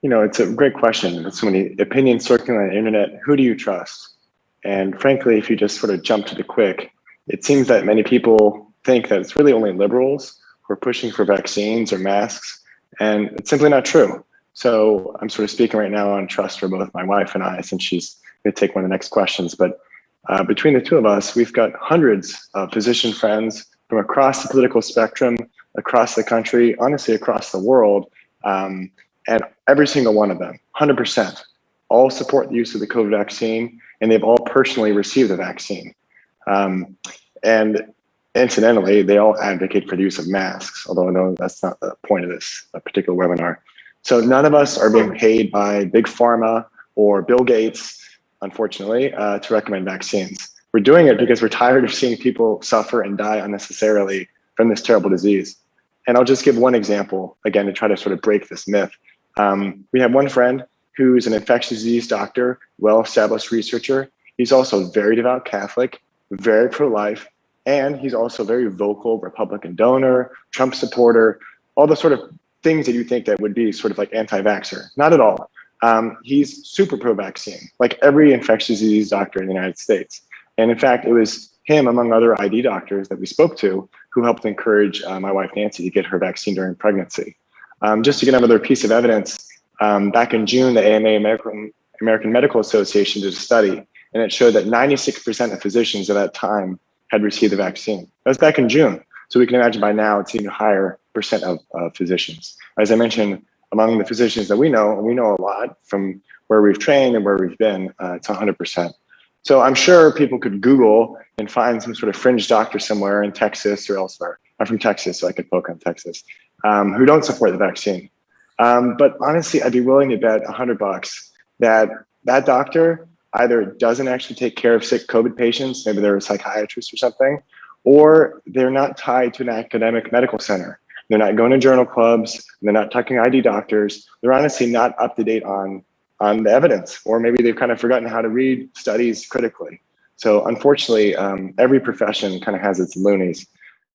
It's a great question. There's so many opinions circulating on the internet. Who do you trust? And frankly, if you just sort of jump to the quick, it seems that many people think that it's really only liberals who are pushing for vaccines or masks, and it's simply not true. So I'm sort of speaking right now on trust for both my wife and I, since she's going to take one of the next questions. But between the two of us, we've got hundreds of physician friends from across the political spectrum, across the country, honestly, across the world. And every single one of them, 100%, all support the use of the COVID vaccine, and they've all personally received the vaccine. And incidentally, they all advocate for the use of masks, although no, that's not the point of this particular webinar. So none of us are being paid by Big Pharma or Bill Gates, unfortunately, to recommend vaccines. We're doing it because we're tired of seeing people suffer and die unnecessarily from this terrible disease. And I'll just give one example, again, to try to sort of break this myth. We have one friend who's an infectious disease doctor, well-established researcher. He's also a very devout Catholic, very pro-life, and he's also a very vocal Republican donor, Trump supporter, all the sort of things that you think that would be sort of like anti-vaxxer. Not at all. He's super pro-vaccine, like every infectious disease doctor in the United States. And in fact, it was him, among other ID doctors that we spoke to, who helped encourage my wife, Nancy, to get her vaccine during pregnancy. Just to get another piece of evidence, back in June, the AMA, American Medical Association, did a study, and it showed that 96% of physicians at that time had received the vaccine. That was back in June. So we can imagine by now it's even higher percent of physicians. As I mentioned, among the physicians that we know, and we know a lot from where we've trained and where we've been, it's 100%. So I'm sure people could Google and find some sort of fringe doctor somewhere in Texas or elsewhere. I'm from Texas, so I could poke on Texas, who don't support the vaccine. But honestly, I'd be willing to bet $100 that that doctor either doesn't actually take care of sick COVID patients, maybe they're a psychiatrist or something, or they're not tied to an academic medical center. They're not going to journal clubs, they're not talking to ID doctors, they're honestly not up to date on the evidence, or maybe they've kind of forgotten how to read studies critically. So unfortunately, every profession kind of has its loonies.